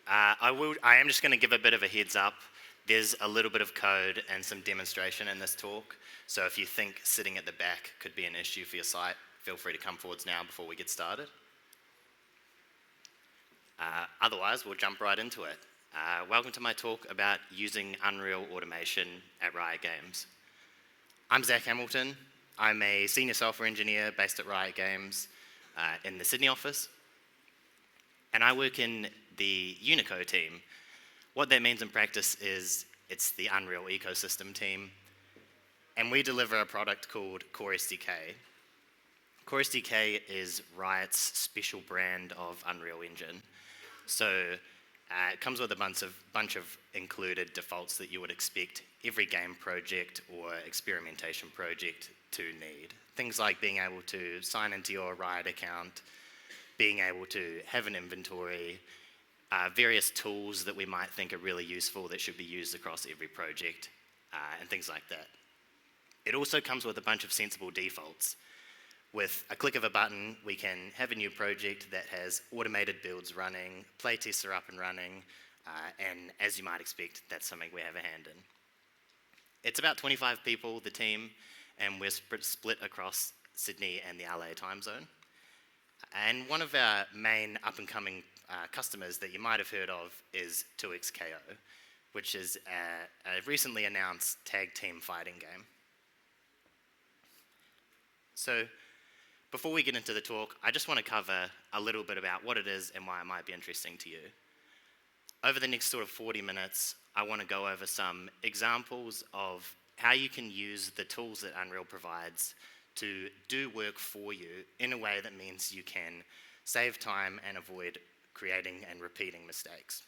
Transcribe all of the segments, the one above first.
I am just going to give a bit of a heads up. There's a little bit of code and some demonstration in this talk, so if you think sitting at the back could be an issue for your site, feel free to come forwards now before we get started. Otherwise, we'll jump right into it. Welcome to my talk about using Unreal automation at Riot Games. I'm Zach Hamilton. I'm a senior software engineer based at Riot Games in the Sydney office, and I work in the Unico team. What that means in practice is it's the Unreal ecosystem team, and we deliver a product called Core SDK. Core SDK is Riot's special brand of Unreal Engine. So it comes with a bunch of included defaults that you would expect every game project or experimentation project to need. Things like being able to sign into your Riot account, being able to have an inventory, various tools that we might think are really useful that should be used across every project, and things like that. It also comes with a bunch of sensible defaults. With a click of a button, we can have a new project that has automated builds running, playtests are up and running, and as you might expect, that's something we have a hand in. It's about 25 people, the team, and we're split across Sydney and the LA time zone. And one of our main up-and-coming customers that you might have heard of is 2XKO, which is a recently announced tag team fighting game. So before we get into the talk, I just want to cover a little bit about what it is and why it might be interesting to you. Over the next sort of 40 minutes, I want to go over some examples of how you can use the tools that Unreal provides to do work for you in a way that means you can save time and avoid creating and repeating mistakes.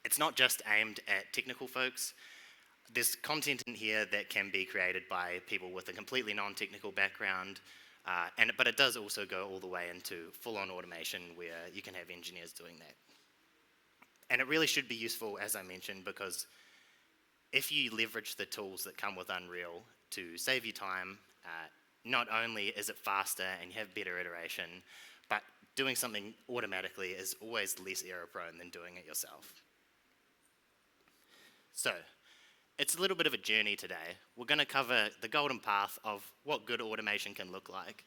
It's not just aimed at technical folks. There's content in here that can be created by people with a completely non-technical background, but it does also go all the way into full-on automation where you can have engineers doing that. And it really should be useful, as I mentioned, because if you leverage the tools that come with Unreal to save you time, not only is it faster and you have better iteration, but doing something automatically is always less error-prone than doing it yourself. So, it's a little bit of a journey today. We're going to cover the golden path of what good automation can look like,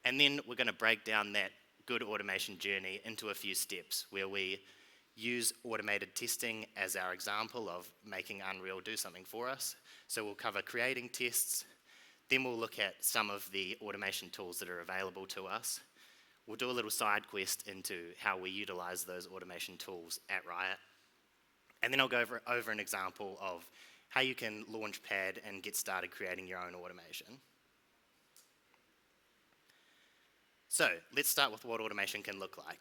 and then we're going to break down that good automation journey into a few steps where we use automated testing as our example of making Unreal do something for us. So we'll cover creating tests, then we'll look at some of the automation tools that are available to us. We'll do a little side quest into how we utilize those automation tools at Riot. And then I'll go over an example of how you can launchpad and get started creating your own automation. So let's start with what automation can look like.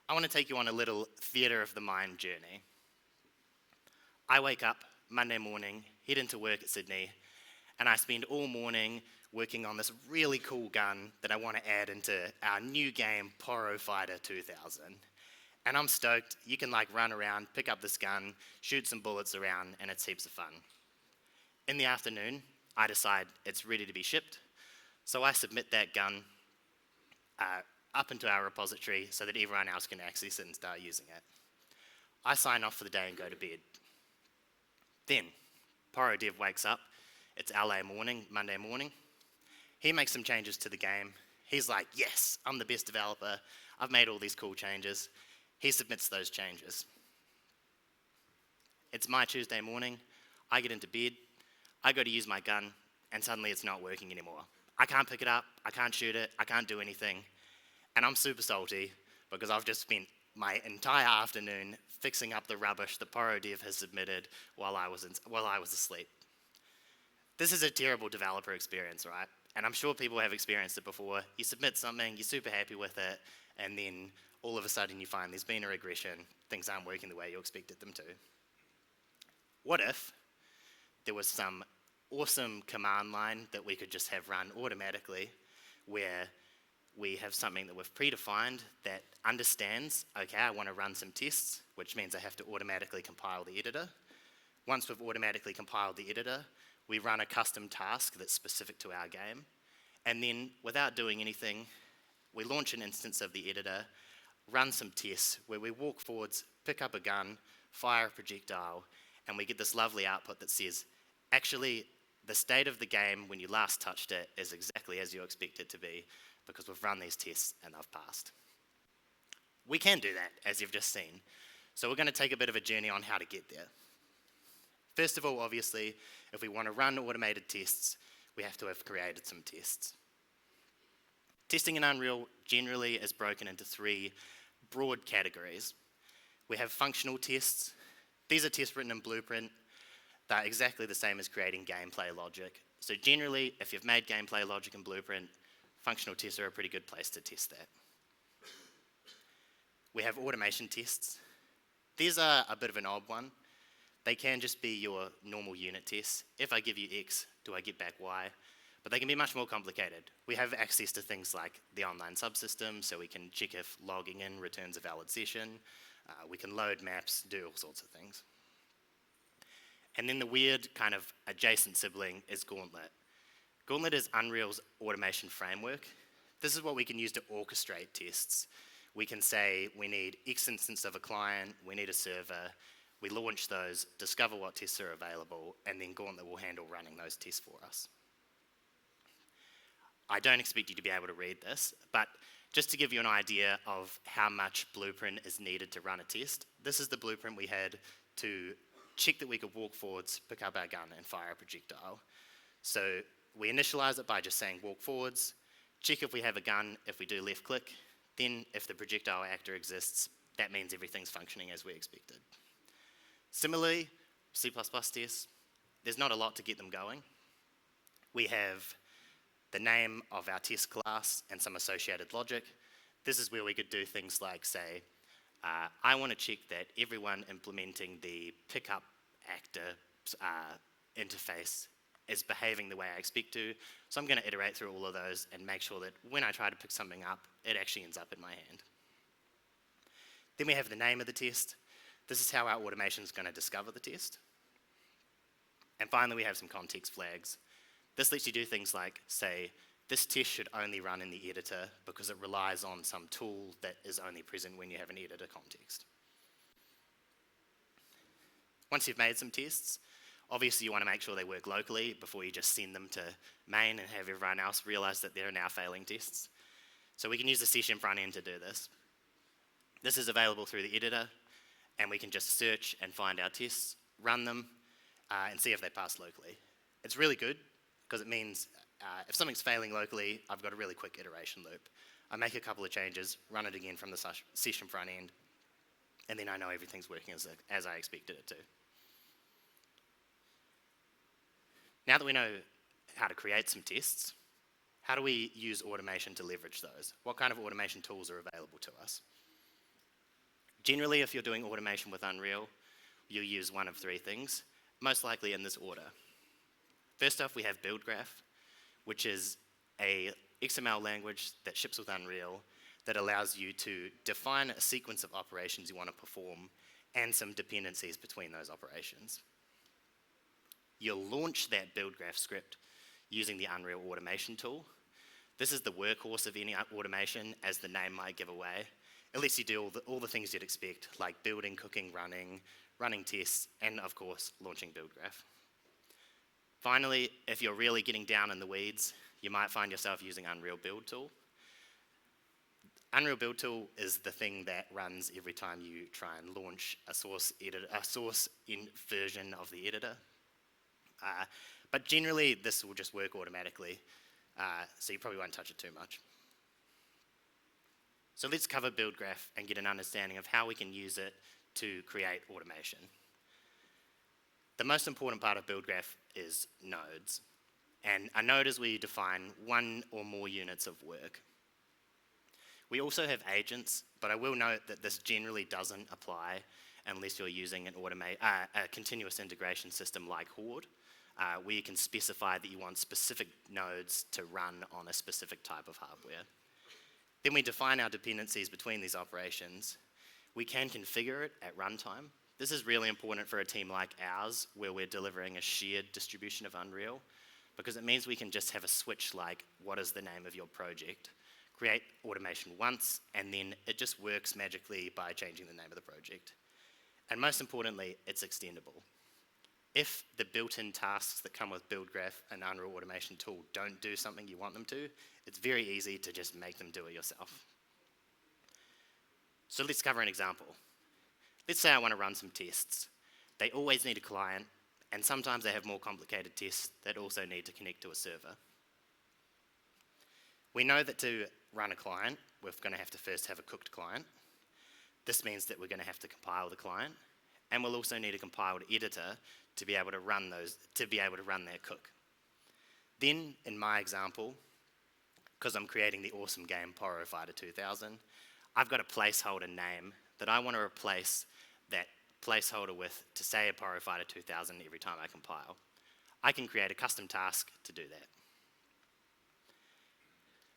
I want to take you on a little theatre of the mind journey. I wake up Monday morning, head into work at Sydney, and I spend all morning working on this really cool gun that I want to add into our new game, Poro Fighter 2000. And I'm stoked. You can run around, pick up this gun, shoot some bullets around, and it's heaps of fun. In the afternoon, I decide it's ready to be shipped, so I submit that gun up into our repository so that everyone else can access it and start using it. I sign off for the day and go to bed. Then, Poro Dev wakes up. It's LA morning, Monday morning. He makes some changes to the game. He's like, yes, I'm the best developer. I've made all these cool changes. He submits those changes. It's my Tuesday morning. I get into bed. I go to use my gun, and suddenly it's not working anymore. I can't pick it up. I can't shoot it. I can't do anything. And I'm super salty because I've just spent my entire afternoon fixing up the rubbish that Poro Dev has submitted while I was asleep. This is a terrible developer experience, right? And I'm sure people have experienced it before. You submit something, you're super happy with it, and then all of a sudden you find there's been a regression, things aren't working the way you expected them to. What if there was some awesome command line that we could just have run automatically where we have something that we've predefined that understands, okay, I want to run some tests, which means I have to automatically compile the editor. Once we've automatically compiled the editor, we run a custom task that's specific to our game, and then without doing anything, we launch an instance of the editor, run some tests where we walk forwards, pick up a gun, fire a projectile, and we get this lovely output that says, actually, the state of the game when you last touched it is exactly as you expect it to be because we've run these tests and they've passed. We can do that, as you've just seen. So we're going to take a bit of a journey on how to get there. First of all, obviously, if we want to run automated tests, we have to have created some tests. Testing in Unreal generally is broken into three broad categories. We have functional tests. These are tests written in Blueprint. They're exactly the same as creating gameplay logic. So generally, if you've made gameplay logic in Blueprint, functional tests are a pretty good place to test that. We have automation tests. These are a bit of an odd one. They can just be your normal unit tests. If I give you X, do I get back Y? But they can be much more complicated. We have access to things like the online subsystem, so we can check if logging in returns a valid session. We can load maps, do all sorts of things. And then the weird kind of adjacent sibling is Gauntlet. Gauntlet is Unreal's automation framework. This is what we can use to orchestrate tests. We can say we need X instance of a client, we need a server, we launch those, discover what tests are available, and then Gauntlet will handle running those tests for us. I don't expect you to be able to read this, but just to give you an idea of how much Blueprint is needed to run a test, this is the blueprint we had to check that we could walk forwards, pick up our gun, and fire a projectile. So we initialize it by just saying walk forwards, check if we have a gun, if we do left click, then if the projectile actor exists, that means everything's functioning as we expected. Similarly, C++ tests, there's not a lot to get them going. We have the name of our test class and some associated logic. This is where we could do things like say, I want to check that everyone implementing the pickup actor interface is behaving the way I expect to. So I'm going to iterate through all of those and make sure that when I try to pick something up, it actually ends up in my hand. Then we have the name of the test. This is how our automation is going to discover the test. And finally, we have some context flags. This lets you do things like say, this test should only run in the editor because it relies on some tool that is only present when you have an editor context. Once you've made some tests, obviously you want to make sure they work locally before you just send them to main and have everyone else realize that they're now failing tests. So we can use the session front end to do this. This is available through the editor, and we can just search and find our tests, run them, and see if they pass locally. It's really good because it means if something's failing locally, I've got a really quick iteration loop. I make a couple of changes, run it again from the session front end, and then I know everything's working as I expected it to. Now that we know how to create some tests, how do we use automation to leverage those? What kind of automation tools are available to us? Generally, if you're doing automation with Unreal, you'll use one of three things, most likely in this order. First off, we have build graph, which is a XML language that ships with Unreal that allows you to define a sequence of operations you want to perform and some dependencies between those operations. You'll launch that build graph script using the Unreal automation tool. This is the workhorse of any automation, as the name might give away. It lets you do all the things you'd expect, like building, cooking, running tests, and of course, launching build graph. Finally, if you're really getting down in the weeds, you might find yourself using Unreal Build Tool. Unreal Build Tool is the thing that runs every time you try and launch a source version of the editor. But generally, this will just work automatically, so you probably won't touch it too much. So let's cover build graph and get an understanding of how we can use it to create automation. The most important part of build graph is nodes. And a node is where you define one or more units of work. We also have agents, but I will note that this generally doesn't apply unless you're using a continuous integration system like Horde, where you can specify that you want specific nodes to run on a specific type of hardware. Then we define our dependencies between these operations. We can configure it at runtime. This is really important for a team like ours, where we're delivering a shared distribution of Unreal, because it means we can just have a switch like, what is the name of your project? create automation once, and then it just works magically by changing the name of the project. And most importantly, it's extendable. If the built-in tasks that come with BuildGraph and Unreal Automation tool don't do something you want them to, it's very easy to just make them do it yourself. So let's cover an example. Let's say I want to run some tests. They always need a client, and sometimes they have more complicated tests that also need to connect to a server. We know that to run a client, we're going to have to first have a cooked client. This means that we're going to have to compile the client, and we'll also need a compiled editor to be able to run that cook. Then, in my example, because I'm creating the awesome game Pyrofighter 2000, I've got a placeholder name that I want to replace that placeholder with to say a Pyrofighter 2000 every time I compile. I can create a custom task to do that.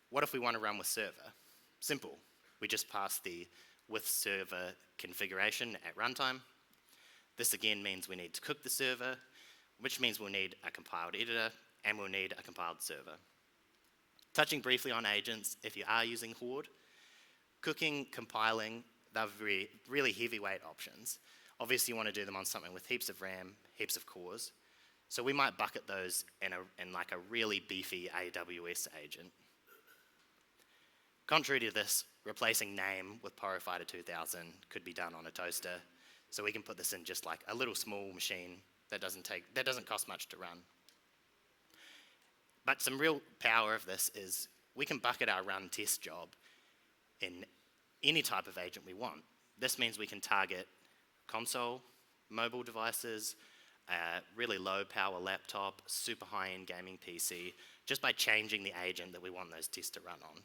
What if we want to run with server? Simple. We just pass the with server configuration at runtime. This again means we need to cook the server, which means we'll need a compiled editor and we'll need a compiled server. Touching briefly on agents, if you are using Horde, cooking, compiling, they're really heavyweight options. Obviously you want to do them on something with heaps of RAM, heaps of cores. So we might bucket those in like a really beefy AWS agent. Contrary to this, replacing name with Pyrofighter 2000 could be done on a toaster. So we can put this in just like a little small machine that doesn't cost much to run. But some real power of this is we can bucket our run test job in any type of agent we want. This means we can target console, mobile devices, really low power laptop, super high-end gaming PC, just by changing the agent that we want those tests to run on.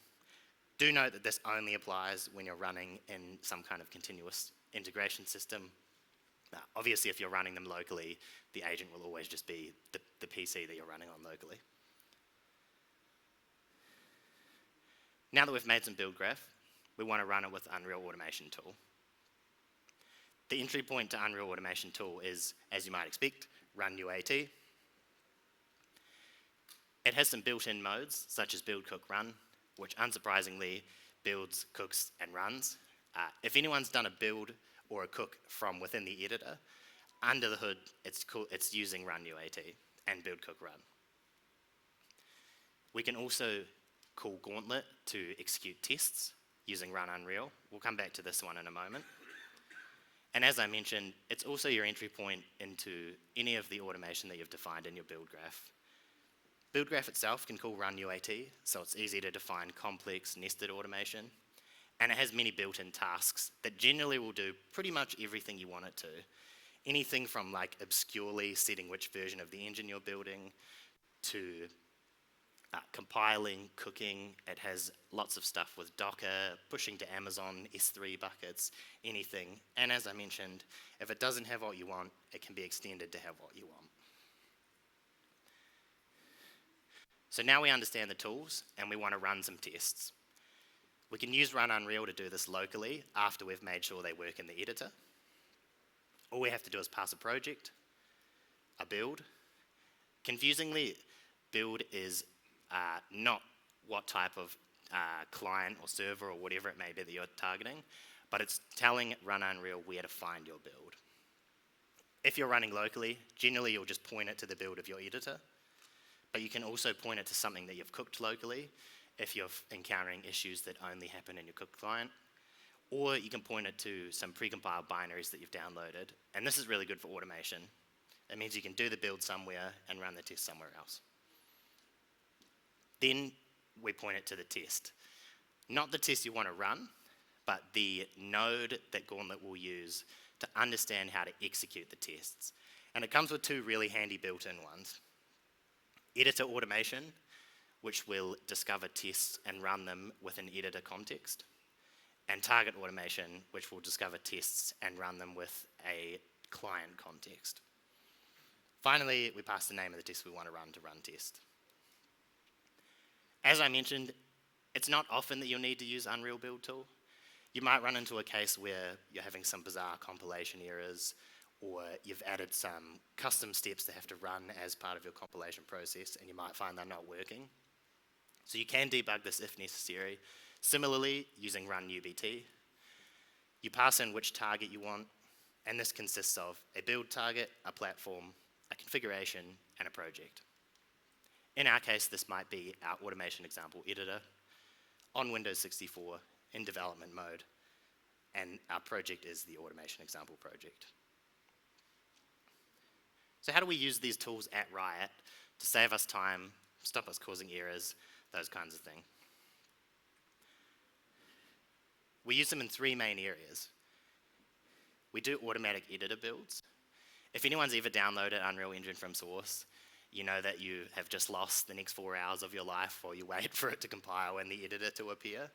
Do note that this only applies when you're running in some kind of continuous integration system. Obviously, if you're running them locally, the agent will always just be the PC that you're running on locally. Now that we've made some BuildGraph, we want to run it with Unreal Automation tool. The entry point to Unreal Automation tool is, as you might expect, run UAT. It has some built-in modes, such as build, cook, run, which unsurprisingly builds, cooks, and runs. If anyone's done a build or a cook from within the editor, under the hood, it's using run UAT and build, cook, run. We can also call Gauntlet to execute tests using run Unreal. We'll come back to this one in a moment. And as I mentioned, it's also your entry point into any of the automation that you've defined in your BuildGraph. BuildGraph itself can call run UAT, so it's easy to define complex nested automation. And it has many built-in tasks that generally will do pretty much everything you want it to. Anything from like obscurely setting which version of the engine you're building to compiling, cooking. It has lots of stuff with Docker, pushing to Amazon, S3 buckets, anything. And as I mentioned, if it doesn't have what you want, it can be extended to have what you want. So now we understand the tools and we want to run some tests. We can use run Unreal to do this locally after we've made sure they work in the editor. All we have to do is pass a project, a build. Confusingly, build is not what type of client or server or whatever it may be that you're targeting, but it's telling run Unreal where to find your build. If you're running locally, generally you'll just point it to the build of your editor, but you can also point it to something that you've cooked locally if you're encountering issues that only happen in your cooked client, or you can point it to some precompiled binaries that you've downloaded, and this is really good for automation. It means you can do the build somewhere and run the test somewhere else. Then we point it to the test. Not the test you want to run, but the node that Gauntlet will use to understand how to execute the tests. And it comes with two really handy built-in ones. Editor automation, which will discover tests and run them with an editor context. And target automation, which will discover tests and run them with a client context. Finally, we pass the name of the test we want to run test. As I mentioned, it's not often that you'll need to use Unreal Build Tool. You might run into a case where you're having some bizarre compilation errors, or you've added some custom steps that have to run as part of your compilation process, and you might find they're not working. So you can debug this if necessary. Similarly, using run UBT, you pass in which target you want, and this consists of a build target, a platform, a configuration, and a project. In our case, this might be our automation example editor on Windows 64 in development mode, and our project is the automation example project. So how do we use these tools at Riot to save us time, stop us causing errors, those kinds of things? We use them in three main areas. We do automatic editor builds. If anyone's ever downloaded Unreal Engine from source, you know that you have just lost the next 4 hours of your life while you wait for it to compile and the editor to appear.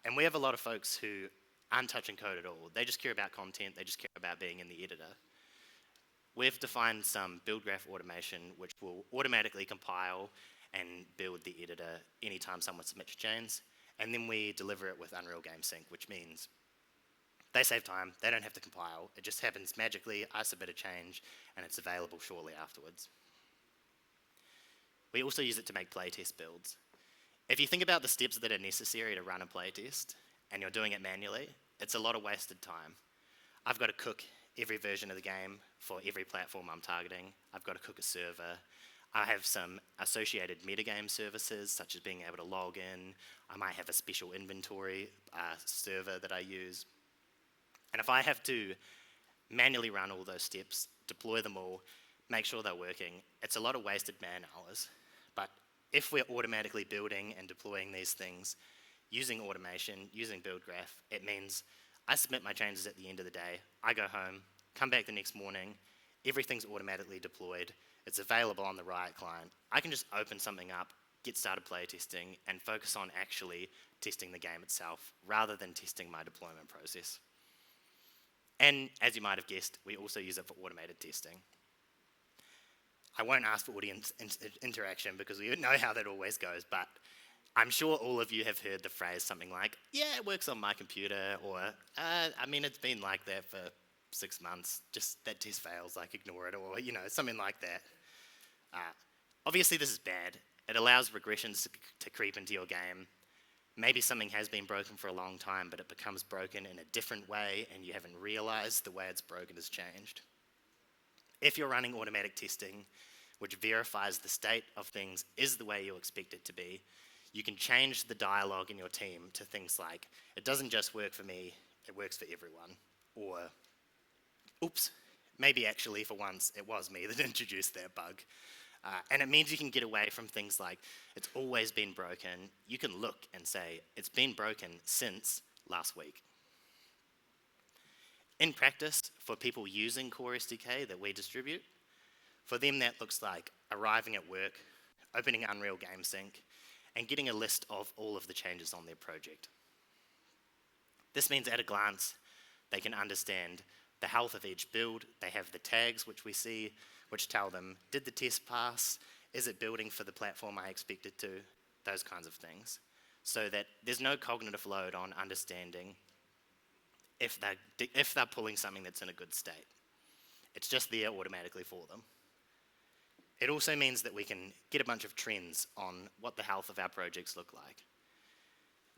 And we have a lot of folks who aren't touching code at all. They just care about content, they just care about being in the editor. We've defined some build graph automation which will automatically compile and build the editor anytime someone submits chains, and then we deliver it with Unreal Game Sync, which means they save time, they don't have to compile, it just happens magically, I submit a change, and it's available shortly afterwards. We also use it to make playtest builds. If you think about the steps that are necessary to run a playtest, and you're doing it manually, it's a lot of wasted time. I've got to cook every version of the game for every platform I'm targeting. I've got to cook a server. I have some associated metagame services, such as being able to log in. I might have a special inventory server that I use. And if I have to manually run all those steps, deploy them all, make sure they're working, it's a lot of wasted man hours. But if we're automatically building and deploying these things, using automation, using build graph, it means I submit my changes at the end of the day, I go home, come back the next morning, everything's automatically deployed, it's available on the Riot client. I can just open something up, get started playtesting, and focus on actually testing the game itself, rather than testing my deployment process. And as you might have guessed, we also use it for automated testing. I won't ask for audience interaction because we know how that always goes, but I'm sure all of you have heard the phrase something like, yeah, it works on my computer, or, I mean, it's been like that for 6 months, just that test fails, like ignore it, or, something like that. Obviously this is bad. It allows regressions to creep into your game. Maybe something has been broken for a long time, but it becomes broken in a different way and you haven't realized the way it's broken has changed. If you're running automatic testing, which verifies the state of things is the way you expect it to be, you can change the dialogue in your team to things like, it doesn't just work for me, it works for everyone. Or, oops, maybe actually for once it was me that introduced that bug. And it means you can get away from things like, it's always been broken. You can look and say, it's been broken since last week. In practice, for people using Core SDK that we distribute, for them that looks like arriving at work, opening Unreal Game Sync, and getting a list of all of the changes on their project. This means at a glance, they can understand the health of each build. They have the tags which we see, which tell them, did the test pass? Is it building for the platform I expect it to? Those kinds of things. So that there's no cognitive load on understanding if they're pulling something that's in a good state. It's just there automatically for them. It also means that we can get a bunch of trends on what the health of our projects look like.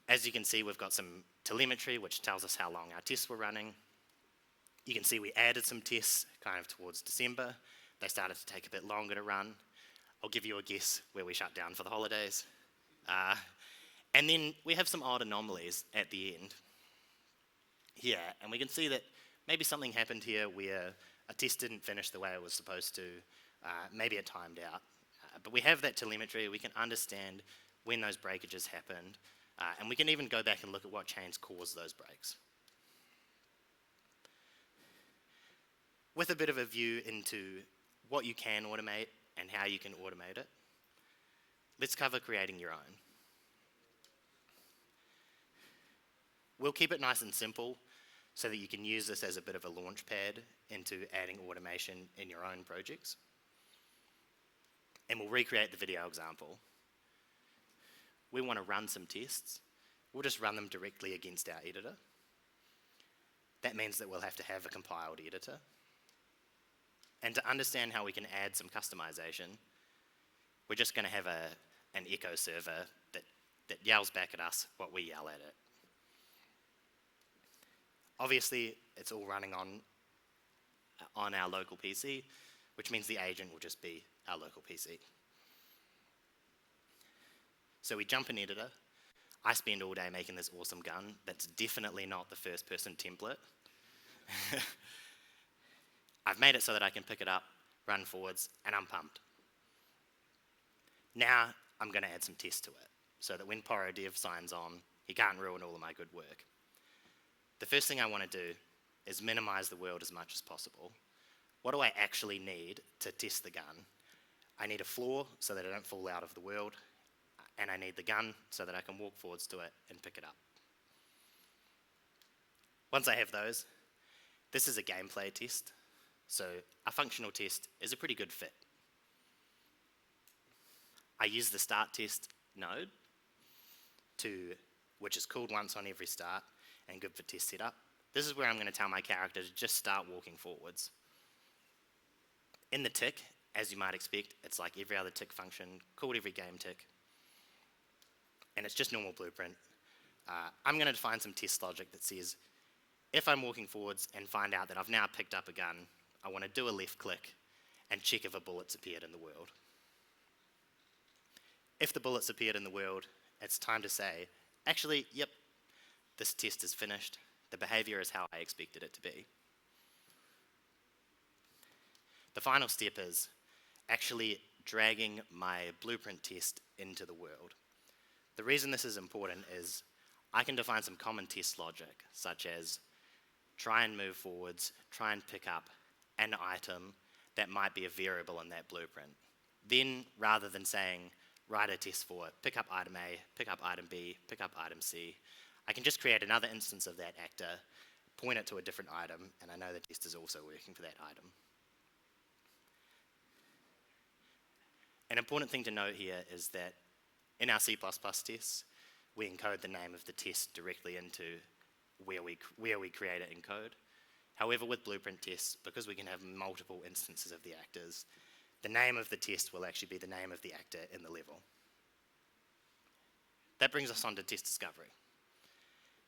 As you can see, we've got some telemetry which tells us how long our tests were running. You can see we added some tests kind of towards December. They started to take a bit longer to run. I'll give you a guess where we shut down for the holidays. And then we have some odd anomalies at the end here, and we can see that maybe something happened here where a test didn't finish the way it was supposed to, maybe it timed out. But we have that telemetry, we can understand when those breakages happened, and we can even go back and look at what chains caused those breaks. With a bit of a view into what you can automate and how you can automate it, let's cover creating your own. We'll keep it nice and simple so that you can use this as a bit of a launch pad into adding automation in your own projects. And we'll recreate the video example. We want to run some tests. We'll just run them directly against our editor. That means that we'll have to have a compiled editor. And to understand how we can add some customization, we're just going to have an echo server that yells back at us what we yell at it. Obviously, it's all running on our local PC, which means the agent will just be our local PC. So we jump in editor. I spend all day making this awesome gun that's definitely not the first person template. I've made it so that I can pick it up, run forwards, and I'm pumped. Now I'm going to add some tests to it, so that when PoroDev signs on, he can't ruin all of my good work. The first thing I want to do is minimize the world as much as possible. What do I actually need to test the gun? I need a floor so that I don't fall out of the world, and I need the gun so that I can walk forwards to it and pick it up. Once I have those, this is a gameplay test, so a functional test is a pretty good fit. I use the start test node, which is called once on every start and good for test setup. This is where I'm going to tell my character to just start walking forwards. In the tick, as you might expect, it's like every other tick function, called every game tick, and it's just normal blueprint. I'm going to define some test logic that says, if I'm walking forwards and find out that I've now picked up a gun, I want to do a left click and check if a bullet's appeared in the world. If the bullet's appeared in the world, it's time to say, actually, yep, this test is finished. The behavior is how I expected it to be. The final step is actually dragging my blueprint test into the world. The reason this is important is I can define some common test logic, such as try and move forwards, try and pick up an item that might be a variable in that blueprint. Then, rather than saying, write a test for pick up item A, pick up item B, pick up item C, I can just create another instance of that actor, point it to a different item, and I know the test is also working for that item. An important thing to note here is that in our C++ tests, we encode the name of the test directly into where we create it in code. However, with blueprint tests, because we can have multiple instances of the actors, the name of the test will actually be the name of the actor in the level. That brings us on to test discovery.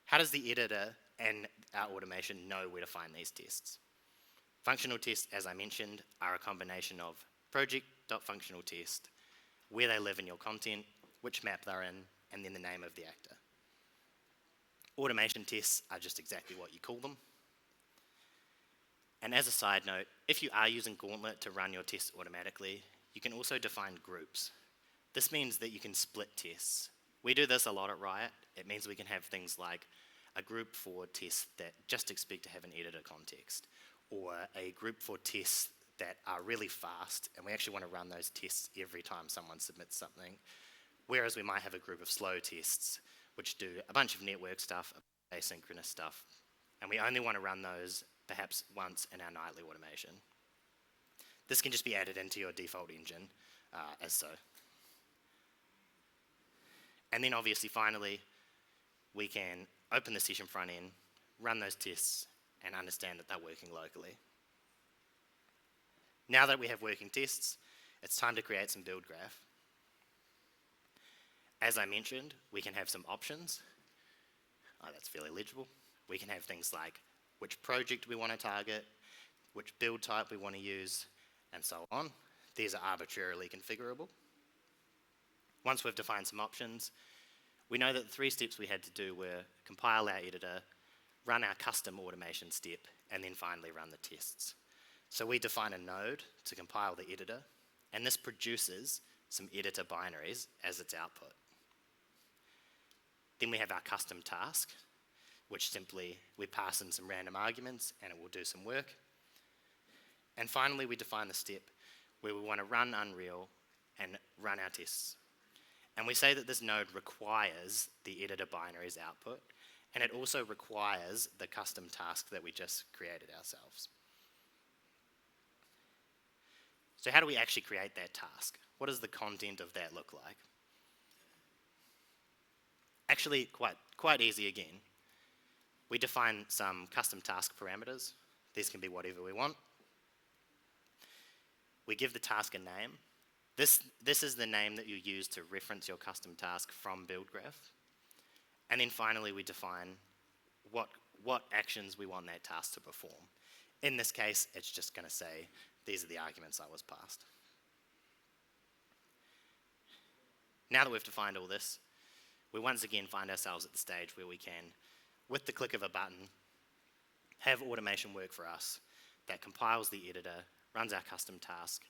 How does the editor and our automation know where to find these tests? Functional tests, as I mentioned, are a combination of project.functionalTest, where they live in your content, which map they're in, and then the name of the actor. Automation tests are just exactly what you call them. And as a side note, if you are using Gauntlet to run your tests automatically, you can also define groups. This means that you can split tests. We do this a lot at Riot. It means we can have things like a group for tests that just expect to have an editor context, or a group for tests that are really fast, and we actually want to run those tests every time someone submits something. Whereas we might have a group of slow tests, which do a bunch of network stuff, asynchronous stuff, and we only want to run those perhaps once in our nightly automation. This can just be added into your default engine as so. And then obviously, finally, we can open the session front end, run those tests, and understand that they're working locally. Now that we have working tests, it's time to create some build graph. As I mentioned, we can have some options. Oh, that's fairly legible. We can have things like which project we want to target, which build type we want to use, and so on. These are arbitrarily configurable. Once we've defined some options, we know that the 3 steps we had to do were compile our editor, run our custom automation step, and then finally run the tests. So we define a node to compile the editor, and this produces some editor binaries as its output. Then we have our custom task, which simply we pass in some random arguments and it will do some work. And finally, we define the step where we want to run Unreal and run our tests. And we say that this node requires the editor binaries output, and it also requires the custom task that we just created ourselves. So how do we actually create that task? What does the content of that look like? Actually, quite easy again. We define some custom task parameters. These can be whatever we want. We give the task a name. This is the name that you use to reference your custom task from build graph. And then finally, we define what actions we want that task to perform. In this case, it's just going to say, these are the arguments I was passed. Now that we've defined all this, we once again find ourselves at the stage where we can, with the click of a button, have automation work for us that compiles the editor, runs our custom task,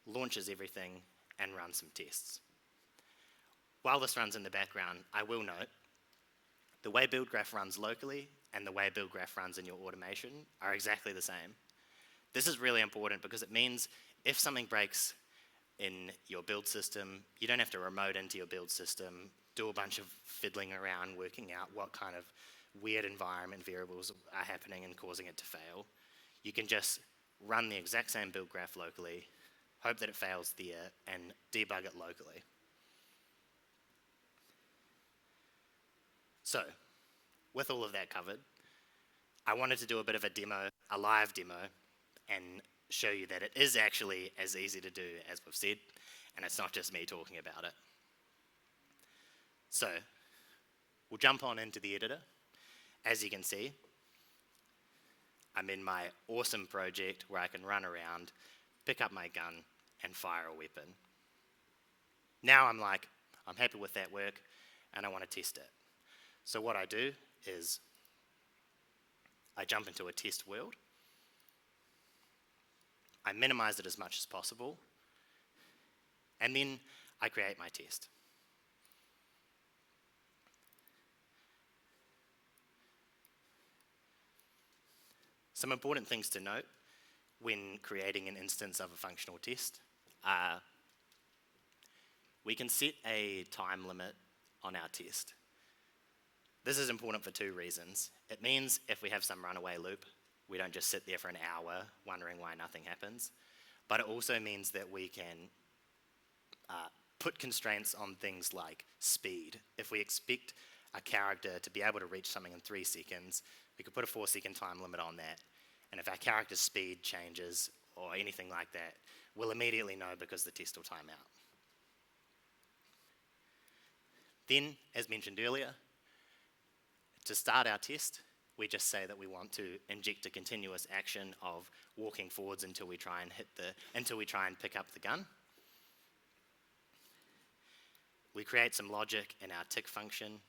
launches everything, and runs some tests. While this runs in the background, I will note, the way build graph runs locally and the way build graph runs in your automation are exactly the same. This is really important because it means if something breaks in your build system, you don't have to remote into your build system, do a bunch of fiddling around, working out what kind of weird environment variables are happening and causing it to fail. You can just run the exact same build graph locally, hope that it fails there, and debug it locally. So, with all of that covered, I wanted to do a bit of a demo, a live demo, and show you that it is actually as easy to do as we've said, and it's not just me talking about it. So, we'll jump on into the editor. As you can see, I'm in my awesome project where I can run around, pick up my gun, and fire a weapon. Now I'm happy with that work, and I want to test it. So what I do is I jump into a test world, I minimize it as much as possible, and then I create my test. Some important things to note when creating an instance of a functional test are we can set a time limit on our test. This is important for two reasons. It means if we have some runaway loop, we don't just sit there for an hour wondering why nothing happens. But it also means that we can put constraints on things like speed. If we expect a character to be able to reach something in 3 seconds, we could put a 4-second time limit on that. And if our character's speed changes or anything like that, we'll immediately know because the test will time out. Then, as mentioned earlier, to start our test, we just say that we want to inject a continuous action of walking forwards until we try and pick up the gun. We create some logic in our tick function,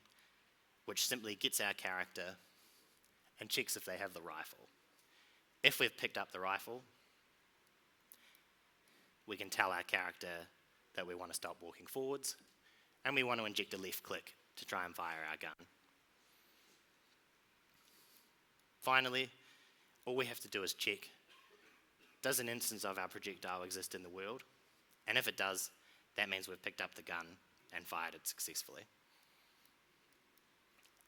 which simply gets our character and checks if they have the rifle. If we've picked up the rifle, we can tell our character that we want to stop walking forwards, and we want to inject a left click to try and fire our gun. Finally, all we have to do is check, does an instance of our projectile exist in the world? And if it does, that means we've picked up the gun and fired it successfully.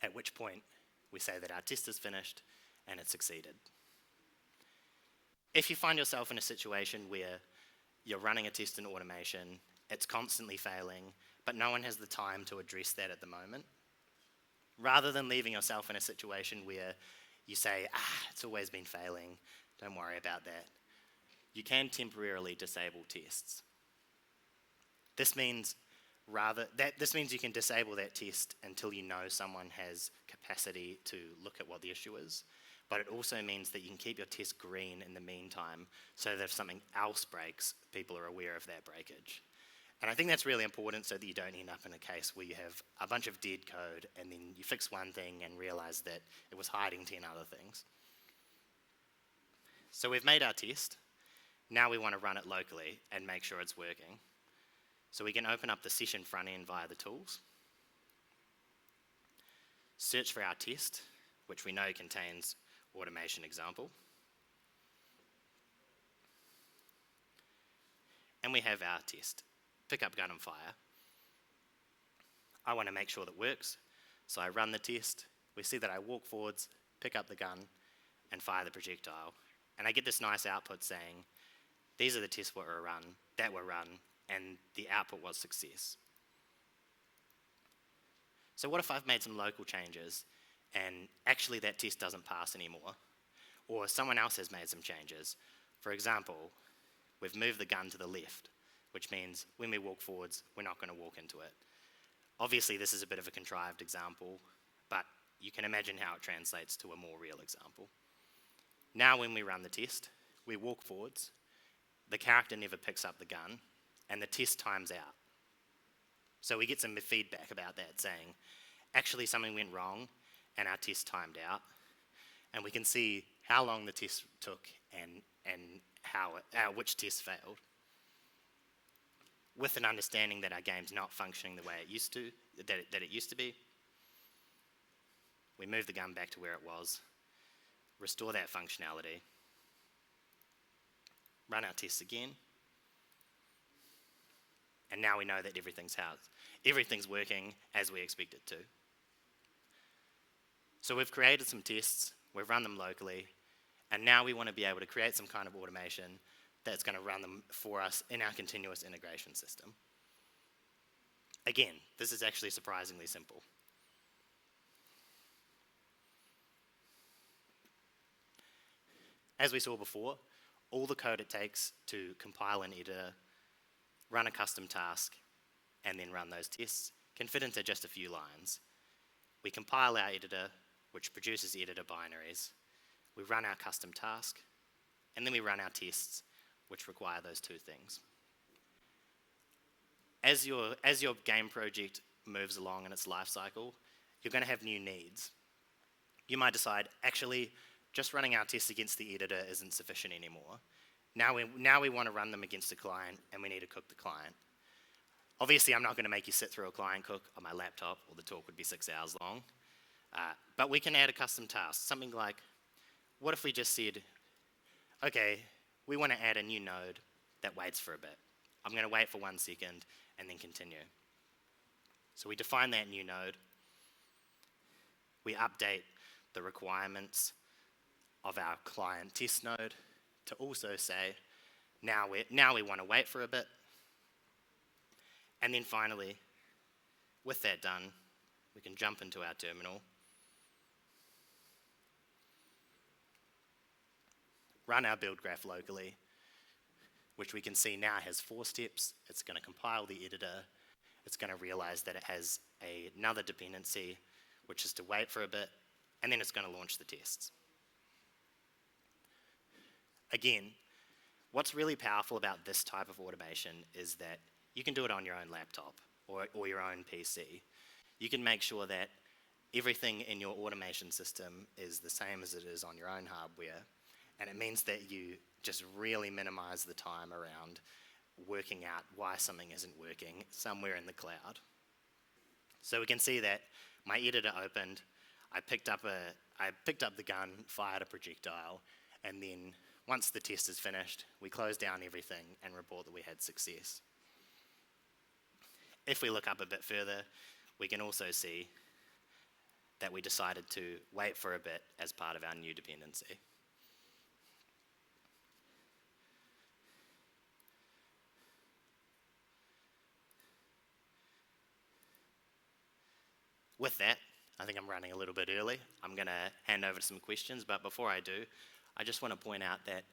At which point, we say that our test is finished and it succeeded. If you find yourself in a situation where you're running a test in automation, it's constantly failing, but no one has the time to address that at the moment, rather than leaving yourself in a situation where you say, it's always been failing, don't worry about that, you can temporarily disable tests. This means you can disable that test until you know someone has capacity to look at what the issue is, but it also means that you can keep your test green in the meantime so that if something else breaks, people are aware of that breakage. And I think that's really important so that you don't end up in a case where you have a bunch of dead code and then you fix one thing and realize that it was hiding 10 other things. So we've made our test. Now we want to run it locally and make sure it's working. So we can open up the session front end via the tools, search for our test, which we know contains automation example, and we have our test, pick up gun and fire. I want to make sure that works, so I run the test. We see that I walk forwards, pick up the gun, and fire the projectile. And I get this nice output saying, these are the tests that were run, and the output was success. So what if I've made some local changes, and actually that test doesn't pass anymore? Or someone else has made some changes. For example, we've moved the gun to the left. which means when we walk forwards, we're not going to walk into it. Obviously, this is a bit of a contrived example, but you can imagine how it translates to a more real example. Now when we run the test, we walk forwards, the character never picks up the gun, and the test times out. So we get some feedback about that saying, actually something went wrong and our test timed out, and we can see how long the test took and which test failed. With an understanding that our game's not functioning the way it used to, that it used to be, we move the gun back to where it was, restore that functionality, run our tests again, and now we know that everything's working as we expect it to. So we've created some tests, we've run them locally, and now we want to be able to create some kind of automation that's going to run them for us in our continuous integration system. Again, this is actually surprisingly simple. As we saw before, all the code it takes to compile an editor, run a custom task, and then run those tests can fit into just a few lines. We compile our editor, which produces editor binaries. We run our custom task, and then we run our tests, which require those two things. As your game project moves along in its life cycle, you're going to have new needs. You might decide, actually, just running our tests against the editor isn't sufficient anymore. Now we want to run them against a client, and we need to cook the client. Obviously, I'm not going to make you sit through a client cook on my laptop, or the talk would be 6 hours long. But we can add a custom task, something like, what if we just said, okay, we want to add a new node that waits for a bit. I'm going to wait for 1 second and then continue. So we define that new node. We update the requirements of our client test node to also say, now we want to wait for a bit. And then finally, with that done, we can jump into our terminal, run our build graph locally, which we can see now has 4 steps. It's going to compile the editor. It's going to realize that it has another dependency, which is to wait for a bit, and then it's going to launch the tests. Again, what's really powerful about this type of automation is that you can do it on your own laptop or your own PC. You can make sure that everything in your automation system is the same as it is on your own hardware, and it means that you just really minimize the time around working out why something isn't working somewhere in the cloud. So we can see that my editor opened, I picked up the gun, fired a projectile, and then once the test is finished, we close down everything and report that we had success. If we look up a bit further, we can also see that we decided to wait for a bit as part of our new dependency. With that, I think I'm running a little bit early. I'm going to hand over to some questions, but before I do, I just want to point out that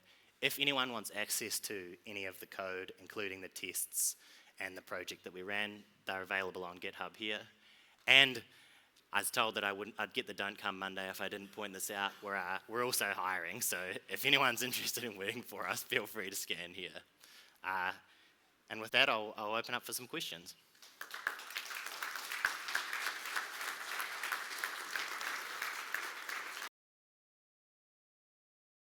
if anyone wants access to any of the code, including the tests and the project that we ran, they're available on GitHub here. And I was told that I'd get the Don't Come Monday if I didn't point this out. We're also hiring, so if anyone's interested in working for us, feel free to scan here. And with that, I'll open up for some questions.